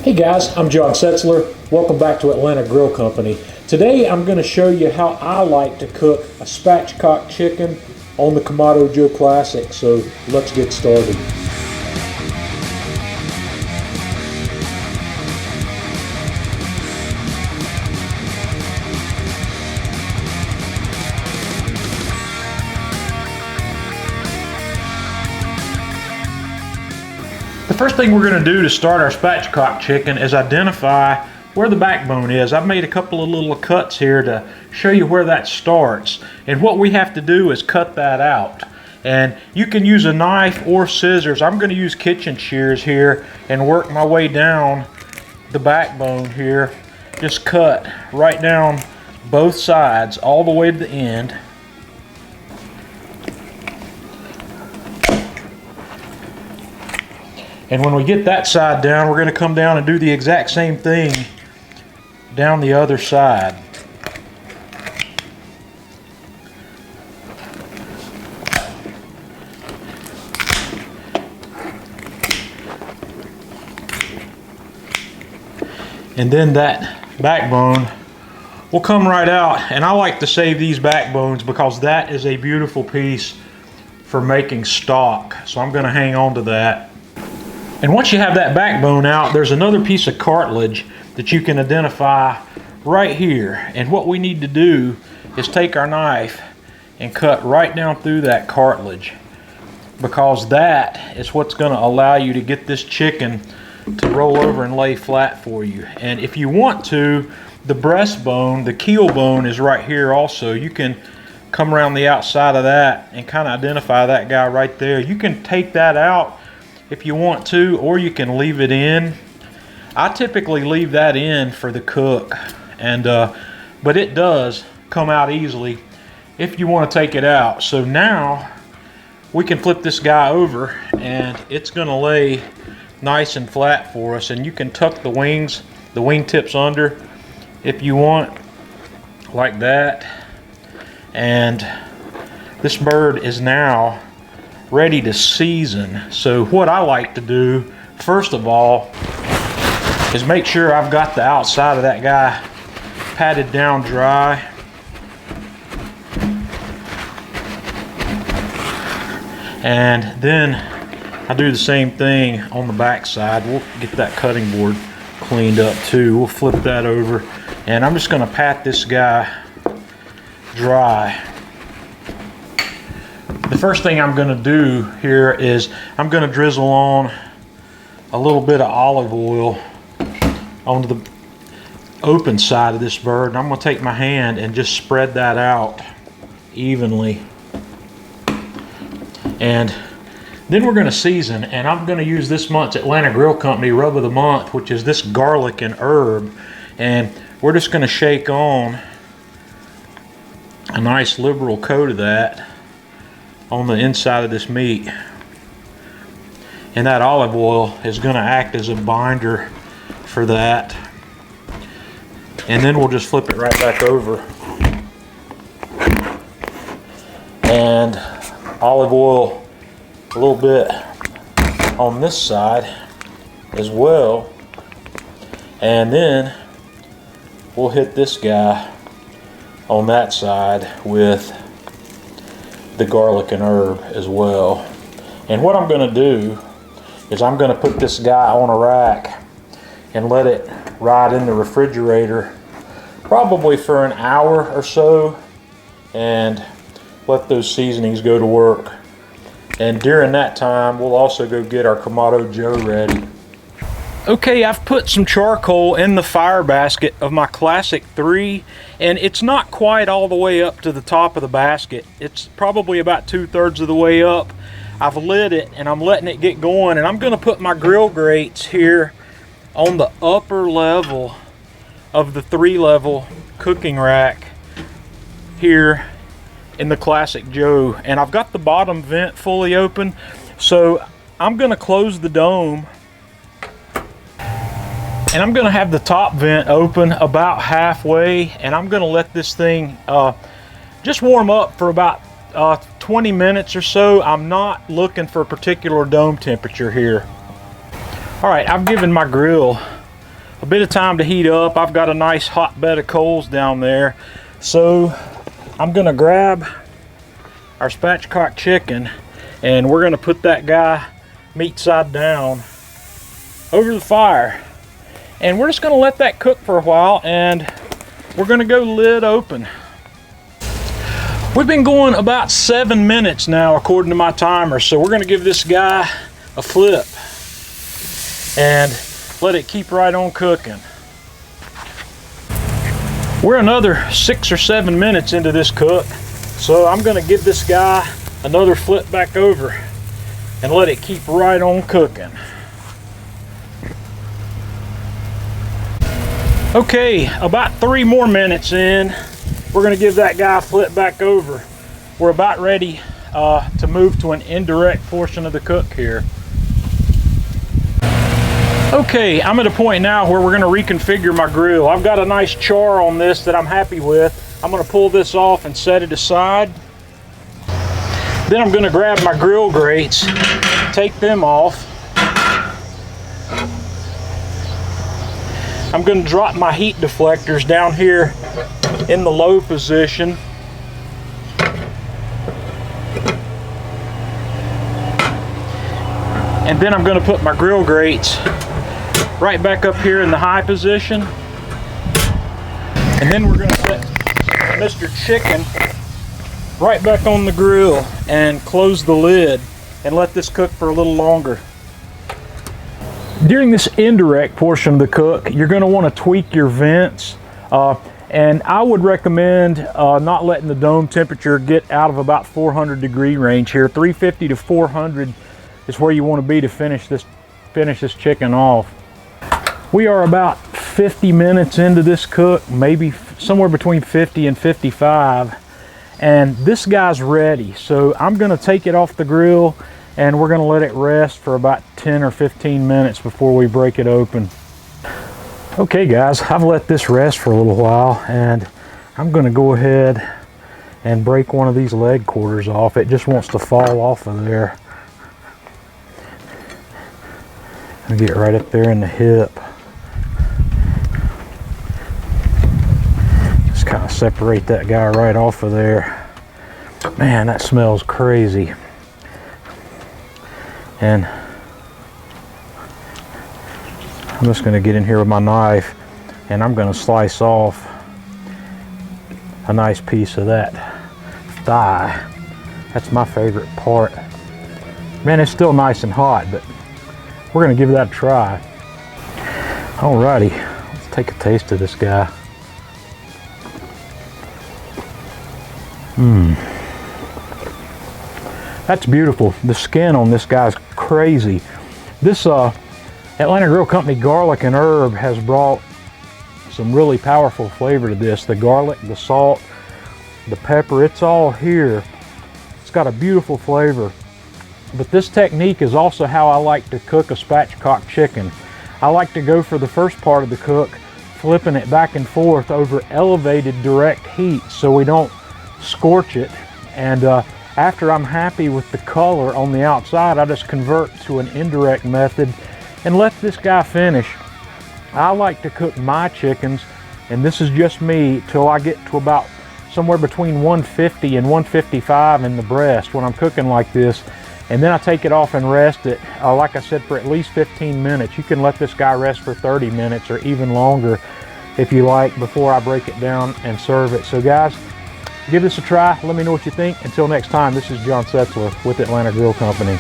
Hey guys, I'm John Setzler. Welcome back to Atlanta Grill Company. Today I'm going to show you how I like to cook a spatchcock chicken on the Kamado Joe Classic. So let's get started. The first thing we're going to do to start our spatchcock chicken is identify where the backbone is. I've made a couple of little cuts here to show you where that starts. And what we have to do is cut that out. And you can use a knife or scissors. I'm going to use kitchen shears here and work my way down the backbone here. Just cut right down both sides all the way to the end. And when we get that side down, we're going to come down and do the exact same thing down the other side. And then that backbone will come right out. And I like to save these backbones because that is a beautiful piece for making stock. So I'm going to hang on to that. And once you have that backbone out, there's another piece of cartilage that you can identify right here. And what we need to do is take our knife and cut right down through that cartilage, because that is what's going to allow you to get this chicken to roll over and lay flat for you. And if you want to, the breastbone, the keel bone is right here also. You can come around the outside of that and kind of identify that guy right there. You can take that out if you want to, or you can leave it in. I typically leave that in for the cook, and but it does come out easily if you want to take it out. So now we can flip this guy over and it's going to lay nice and flat for us. And you can tuck the wings, the wing tips under if you want, like that. And this bird is now ready to season. So what I like to do first of all is make sure I've got the outside of that guy patted down dry. And then I do the same thing on the back side. We'll get that cutting board cleaned up too. We'll flip that over, and I'm just going to pat this guy dry. The first thing I'm going to do here is I'm going to drizzle on a little bit of olive oil onto the open side of this bird. And I'm going to take my hand and just spread that out evenly. And then we're going to season. And I'm going to use this month's Atlanta Grill Company Rub of the Month, which is this garlic and herb. And we're just going to shake on a nice liberal coat of that on the inside of this meat. And that olive oil is going to act as a binder for that. And then we'll just flip it right back over. And olive oil a little bit on this side as well. And then we'll hit this guy on that side with the garlic and herb as well. And what I'm going to do is I'm going to put this guy on a rack and let it ride in the refrigerator probably for an hour or so, and let those seasonings go to work. And during that time we'll also go get our Kamado Joe ready. Okay, I've put some charcoal in the fire basket of my Classic 3, and it's not quite all the way up to the top of the basket. It's probably about 2/3 of the way up. I've lit it and I'm letting it get going, and I'm going to put my grill grates here on the upper level of the 3-level cooking rack here in the Classic Joe. And I've got the bottom vent fully open, so I'm going to close the dome. And I'm going to have the top vent open about halfway, and I'm going to let this thing just warm up for about 20 minutes or so. I'm not looking for a particular dome temperature here. All right, I've given my grill a bit of time to heat up. I've got a nice hot bed of coals down there. So I'm gonna grab our spatchcock chicken and we're gonna put that guy meat side down over the fire. And we're just gonna let that cook for a while, and we're gonna go lid open. We've been going about 7 minutes now according to my timer, so we're gonna give this guy a flip and let it keep right on cooking. We're another 6 or 7 minutes into this cook, so I'm gonna give this guy another flip back over and let it keep right on cooking. Okay, about 3 more minutes in, we're gonna give that guy a flip back over. We're about ready to move to an indirect portion of the cook here. Okay, I'm at a point now where we're gonna reconfigure my grill. I've got a nice char on this that I'm happy with. I'm gonna pull this off and set it aside. Then I'm gonna grab my grill grates, take them off. I'm gonna drop my heat deflectors down here in the low position. And then I'm gonna put my grill grates right back up here in the high position. And then we're gonna set Mr. Chicken right back on the grill and close the lid and let this cook for a little longer. During this indirect portion of the cook, you're gonna wanna tweak your vents. And I would recommend not letting the dome temperature get out of about 400 degree range here. 350 to 400 is where you wanna be to finish this chicken off. We are about 50 minutes into this cook, maybe somewhere between 50 and 55. And this guy's ready. So I'm gonna take it off the grill and we're gonna let it rest for about 10 or 15 minutes before we break it open. Okay guys, I've let this rest for a little while and I'm gonna go ahead and break one of these leg quarters off. It just wants to fall off of there. I'll get it right up there in the hip. Just kind of separate that guy right off of there. Man, that smells crazy. And I'm just going to get in here with my knife and I'm going to slice off a nice piece of that thigh. That's my favorite part. Man, it's still nice and hot, but we're going to give that a try. Alrighty, let's take a taste of this guy. That's beautiful. The skin on this guy's crazy. This Atlanta Grill Company garlic and herb has brought some really powerful flavor to this. The garlic, the salt, the pepper, it's all here. It's got a beautiful flavor. But this technique is also how I like to cook a spatchcock chicken. I like to go for the first part of the cook, flipping it back and forth over elevated direct heat so we don't scorch it. And after I'm happy with the color on the outside, I just convert to an indirect method and let this guy finish. I like to cook my chickens, and this is just me, till I get to about somewhere between 150 and 155 in the breast when I'm cooking like this. And then I take it off and rest it, like I said, for at least 15 minutes. You can let this guy rest for 30 minutes or even longer if you like before I break it down and serve it. So guys, give this a try. Let me know what you think. Until next time, this is John Setzler with Atlanta Grill Company.